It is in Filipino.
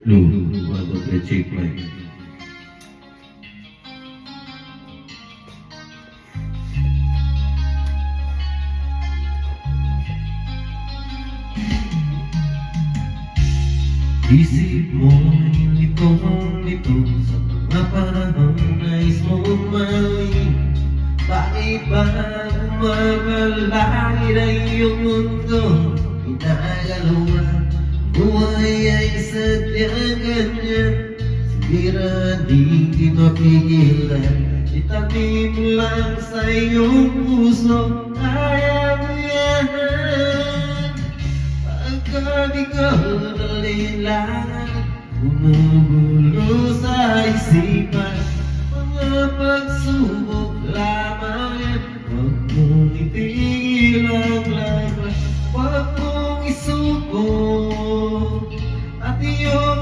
Lu, bago check mic. Isip mo itong ito sa mga panahong nais mong mawin. Bakit ba gumagalangin ang iyong mundo? Inagalawa, buhay ay sadyang ganyan. Sira di mapigilan, itanim mo lang sa iyong puso. Kaya mo yan. Pagka ikaw nalilangan, bumubulo sa isipan. Mga pagsubok lamang yan, huwag mong itigil ang laban. Huwag mong isuko at iyong